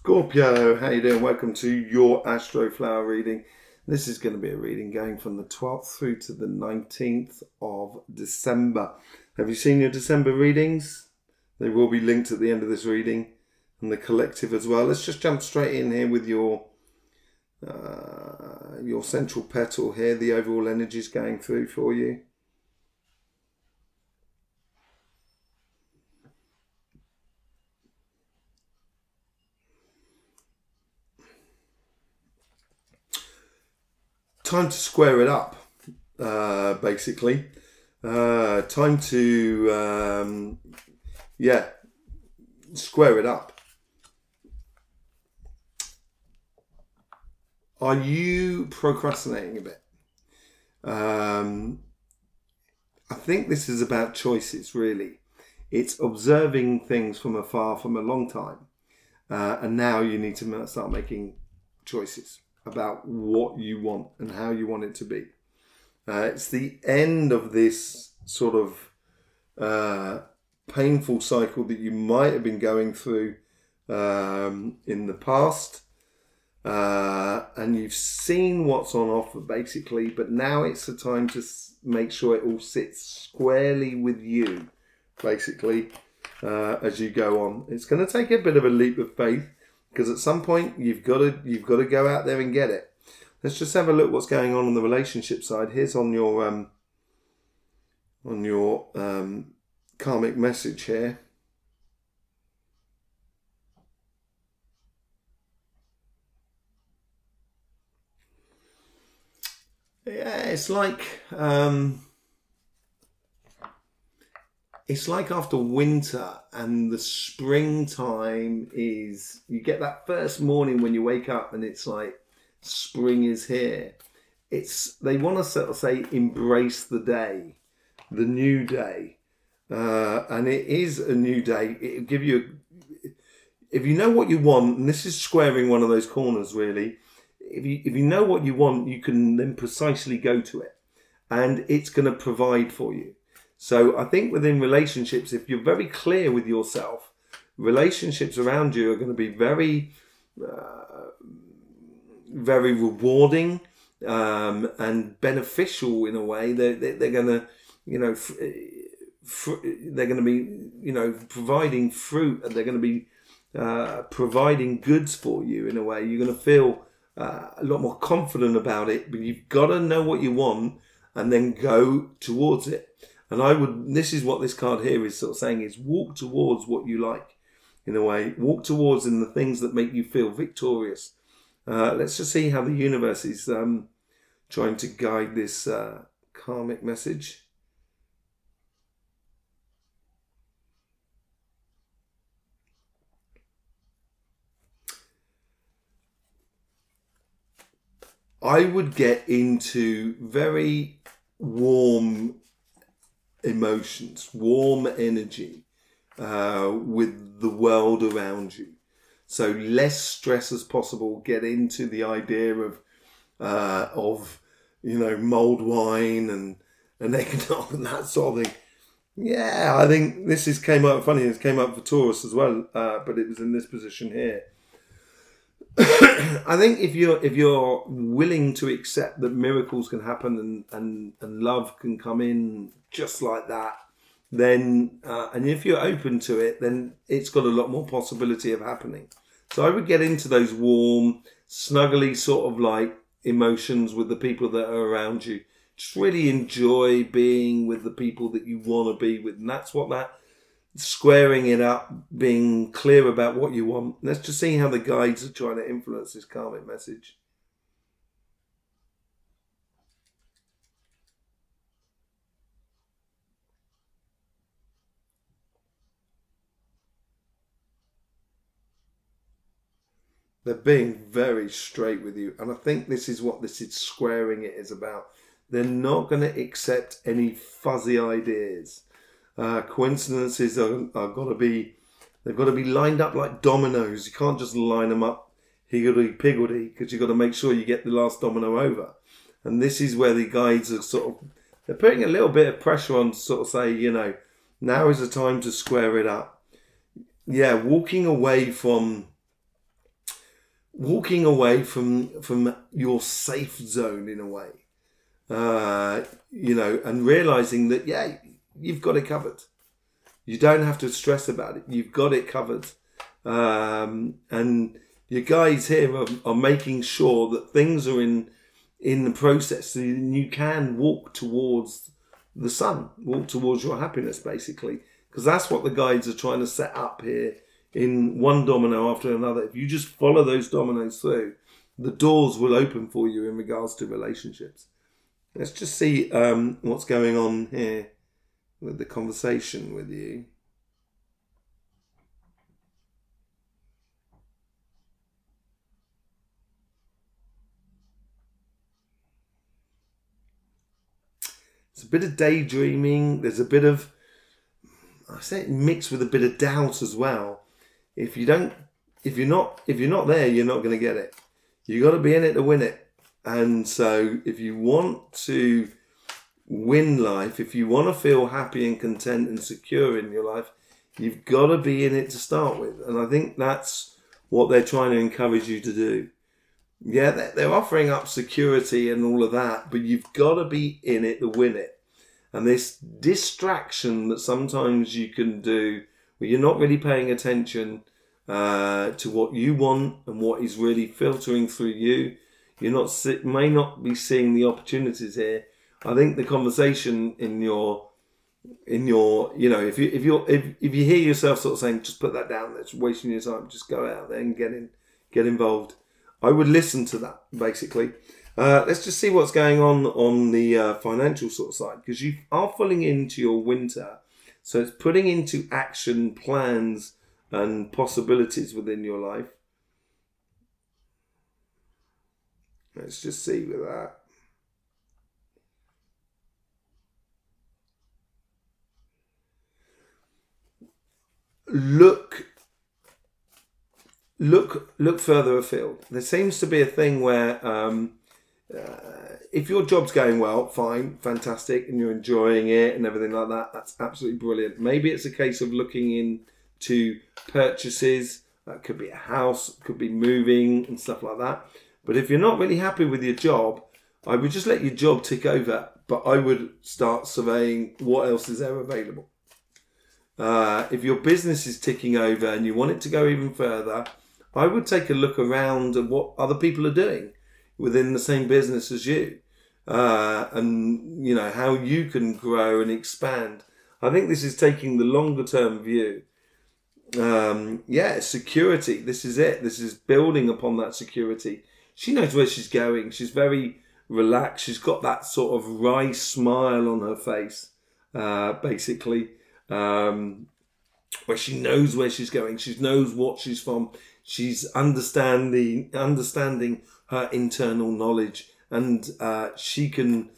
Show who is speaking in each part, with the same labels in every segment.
Speaker 1: Scorpio, how you doing? Welcome to your Astroflower reading. This is going to be a reading going from the 12th through to the 19th of December. Have you seen your December readings? They will be linked at the end of this reading, and the collective as well. Let's just jump straight in here with your central petal here, the overall energies going through for you. Time to square it up, basically. Time to, square it up. Are you procrastinating a bit? I think this is about choices, really. It's observing things from afar from a long time. And now you need to start making choices about what you want and how you want it to be. It's the end of this sort of painful cycle that you might have been going through in the past. And you've seen what's on offer, basically, but now it's the time to make sure it all sits squarely with you, basically, as you go on. It's going to take a bit of a leap of faith, because at some point you've got to go out there and get it. Let's just have a look what's going on the relationship side. Here's on your karmic message here. Yeah, it's like after winter and the springtime is, you get that first morning when you wake up and it's like spring is here. They want to sort of say embrace the day, the new day, and it is a new day. It'll give you, if you know what you want, and this is squaring one of those corners really. If you know what you want, you can then precisely go to it, and it's going to provide for you. So I think within relationships, if you're very clear with yourself, relationships around you are going to be very, very rewarding and beneficial in a way. They're going to, they're going to be, providing fruit, and they're going to be providing goods for you in a way. You're going to feel a lot more confident about it, but you've got to know what you want and then go towards it. And this is what this card here is sort of saying, is walk towards what you like, in a way. Walk towards in the things that make you feel victorious. Let's just see how the universe is trying to guide this karmic message. I would get into very warm emotions, warm energy with the world around you. So less stress as possible. Get into the idea of mulled wine and eggnog and that sort of thing. Yeah, I think this came up funny. It came up for Taurus as well, but it was in this position here. I think if you're willing to accept that miracles can happen and love can come in just like that, then and if you're open to it, then it's got a lot more possibility of happening. So I would get into those warm, snuggly sort of like emotions with the people that are around you. Just really enjoy being with the people that you want to be with, and that's what that squaring it up, being clear about what you want. Let's just see how the guides are trying to influence this karmic message. They're being very straight with you, and I think this is what this is squaring it is about. They're not going to accept any fuzzy ideas. Coincidences are got to be, they've got to be lined up like dominoes. You can't just line them up higgledy-piggledy, because you've got to make sure you get the last domino over. And this is where the guides are sort of, they're putting a little bit of pressure on to sort of say, now is the time to square it up. Yeah, walking away from walking away from your safe zone in a way, you know, and realizing that, yeah, you've got it covered. You don't have to stress about it. You've got it covered. And your guys here are making sure that things are in the process, so you can walk towards the sun, walk towards your happiness, basically, because that's what the guides are trying to set up here in one domino after another. If you just follow those dominoes through, the doors will open for you in regards to relationships. Let's just see what's going on here with the conversation with you. It's a bit of daydreaming. There's a bit of, I say it mixed with a bit of doubt as well. If you're not there, you're not going to get it. You got to be in it to win it. And so if you want to win life, if you want to feel happy and content and secure in your life, you've got to be in it to start with. And I think that's what they're trying to encourage you to do. Yeah, they're offering up security and all of that, but you've got to be in it to win it. And this distraction that sometimes you can do, where you're not really paying attention to what you want and what is really filtering through you, may not be seeing the opportunities here. I think the conversation in your you know, if you hear yourself sort of saying, just put that down, that's wasting your time, just go out there and get involved, I would listen to that, basically. Let's just see what's going on the financial sort of side, because you are falling into your winter. So it's putting into action plans and possibilities within your life. Let's just see with that. Look further afield. There seems to be a thing where if your job's going well, fine, fantastic, and you're enjoying it and everything like that, that's absolutely brilliant. Maybe it's a case of looking into purchases. That could be a house, could be moving and stuff like that. But if you're not really happy with your job, I would just let your job tick over, but I would start surveying what else is there available. If your business is ticking over and you want it to go even further, I would take a look around at what other people are doing within the same business as you, and you know how you can grow and expand. I think this is taking the longer term view. Yeah, security. This is it. This is building upon that security. She knows where she's going. She's very relaxed. She's got that sort of wry smile on her face, basically. Where she knows where she's going, she knows what she's from, she's understanding her internal knowledge, and she can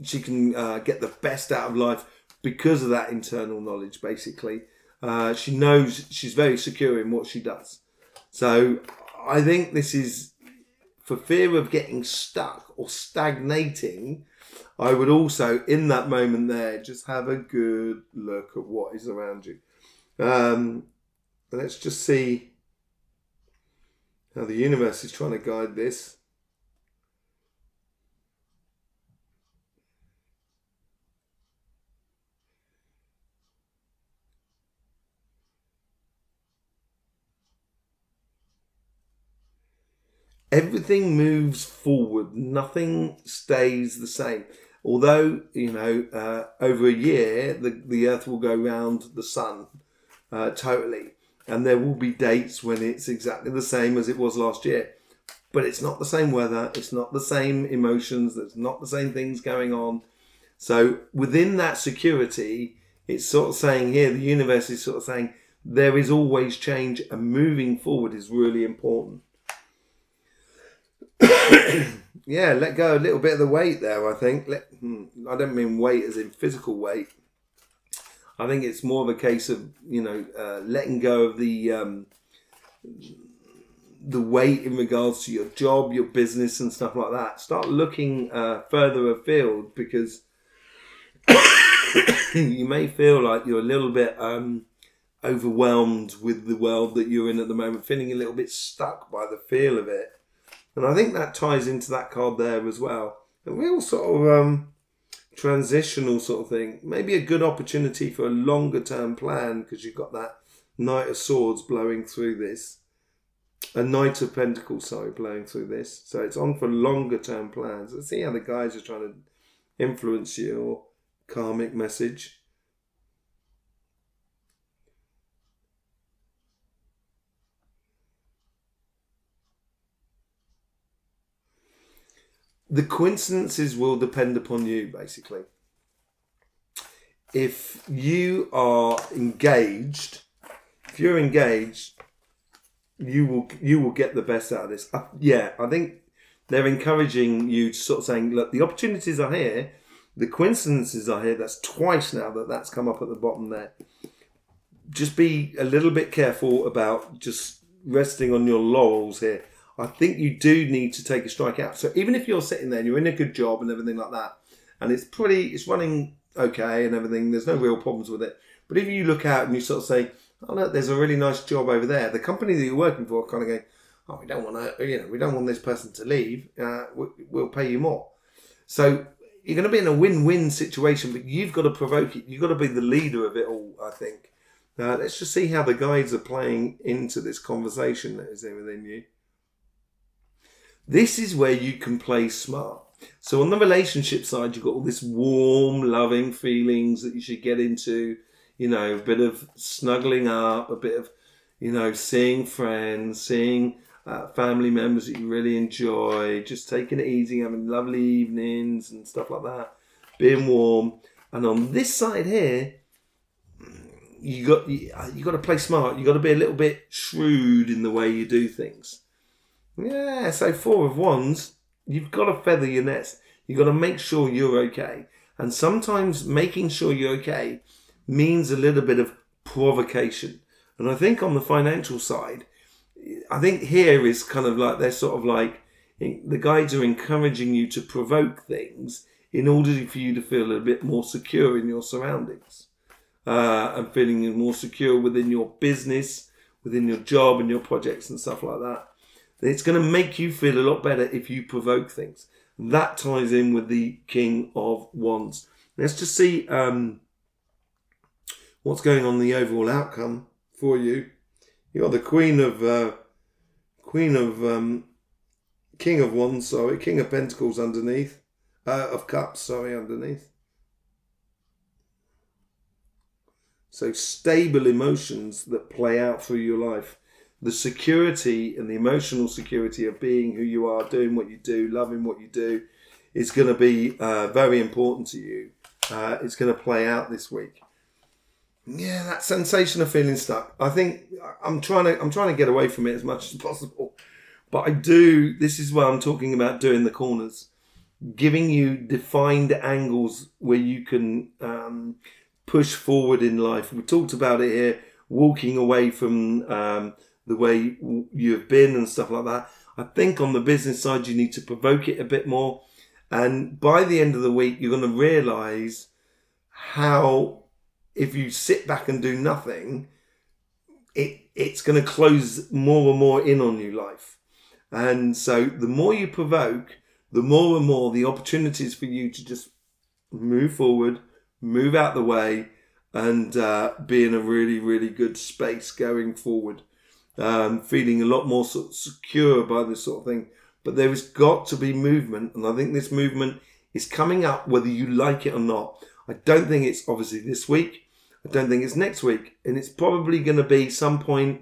Speaker 1: she can get the best out of life because of that internal knowledge. Basically, she knows she's very secure in what she does. So I think this is, for fear of getting stuck or stagnating, I would also, in that moment there, just have a good look at what is around you. Let's just see how the universe is trying to guide this. Everything moves forward. Nothing stays the same. Although, you know, over a year, the Earth will go round the sun totally. And there will be dates when it's exactly the same as it was last year. But it's not the same weather. It's not the same emotions. There's not the same things going on. So within that security, it's sort of saying here, the universe is sort of saying, there is always change, and moving forward is really important. Yeah, let go a little bit of the weight there, I think. I don't mean weight as in physical weight. I think it's more of a case of, you know, letting go of the weight in regards to your job, your business and stuff like that. Start looking further afield, because you may feel like you're a little bit overwhelmed with the world that you're in at the moment, feeling a little bit stuck by the feel of it. And I think that ties into that card there as well. A real sort of transitional sort of thing. Maybe a good opportunity for a longer term plan, because you've got that Knight of Swords blowing through this. A Knight of Pentacles, sorry, blowing through this. So it's on for longer term plans. Let's see how the guys are trying to influence your karmic message. The coincidences will depend upon you, basically. If you are engaged, you will get the best out of this. Yeah, I think they're encouraging you to sort of saying, look, the opportunities are here, the coincidences are here. That's twice now that's come up at the bottom there. Just be a little bit careful about just resting on your laurels here. I think you do need to take a strike out. So even if you're sitting there and you're in a good job and everything like that, and it's running okay and everything, there's no real problems with it. But if you look out and you sort of say, oh look, there's a really nice job over there, the company that you're working for are kind of going, oh, we don't want to, we don't want this person to leave. We'll pay you more. So you're going to be in a win-win situation, but you've got to provoke it. You've got to be the leader of it all, I think. Let's just see how the guides are playing into this conversation that is within you. This is where you can play smart. So on the relationship side, you've got all this warm, loving feelings that you should get into, a bit of snuggling up, a bit of, seeing friends, seeing family members that you really enjoy, just taking it easy, having lovely evenings and stuff like that, being warm. And on this side here, you got to play smart. You got to be a little bit shrewd in the way you do things. Yeah, so 4 of Wands, you've got to feather your nest. You've got to make sure you're okay. And sometimes making sure you're okay means a little bit of provocation. And I think on the financial side, I think here is kind of like, they're sort of like, the guides are encouraging you to provoke things in order for you to feel a bit more secure in your surroundings. And feeling more secure within your business, within your job and your projects and stuff like that. It's going to make you feel a lot better if you provoke things. That ties in with the King of Wands. Let's just see what's going on in the overall outcome for you. You got the King of Wands, sorry, King of Pentacles underneath, of Cups, sorry, underneath. So stable emotions that play out through your life. The security and the emotional security of being who you are, doing what you do, loving what you do, is going to be very important to you. It's going to play out this week. Yeah, that sensation of feeling stuck. I think I'm trying to get away from it as much as possible. But this is where I'm talking about doing the corners. Giving you defined angles where you can push forward in life. We talked about it here, walking away from the way you have been and stuff like that. I think on the business side, you need to provoke it a bit more. And by the end of the week, you're going to realise how, if you sit back and do nothing, it's going to close more and more in on you, life. And so the more you provoke, the more and more the opportunities for you to just move forward, move out the way, and be in a really, really good space going forward. Feeling a lot more sort of secure by this sort of thing. But there has got to be movement, and I think this movement is coming up whether you like it or not. I don't think it's obviously this week. I don't think it's next week. And it's probably going to be some point,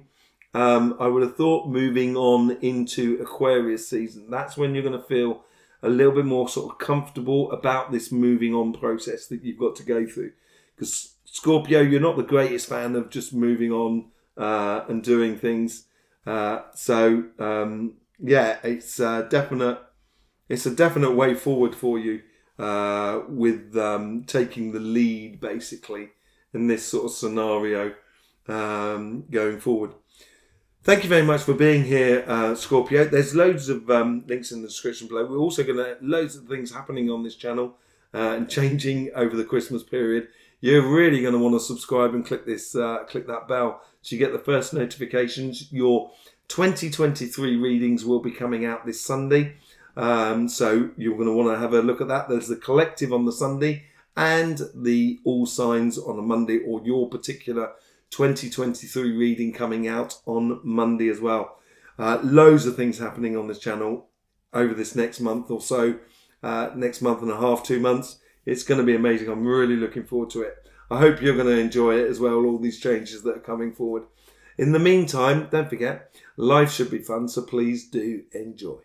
Speaker 1: I would have thought, moving on into Aquarius season. That's when you're going to feel a little bit more sort of comfortable about this moving on process that you've got to go through. Because Scorpio, you're not the greatest fan of just moving on and doing things. Yeah, it's a definite way forward for you with taking the lead basically in this sort of scenario going forward. Thank you very much for being here, Scorpio. There's loads of links in the description below. We're also going to loads of things happening on this channel and changing over the Christmas period. you're really going to want to subscribe and click this, click that bell so you get the first notifications. Your 2023 readings will be coming out this Sunday. So you're going to want to have a look at that. There's the collective on the Sunday and the all signs on a Monday, or your particular 2023 reading coming out on Monday as well. Loads of things happening on this channel over this next month or so, next month and a half, 2 months. It's going to be amazing. I'm really looking forward to it. I hope you're going to enjoy it as well, all these changes that are coming forward. In the meantime, don't forget, life should be fun, so please do enjoy.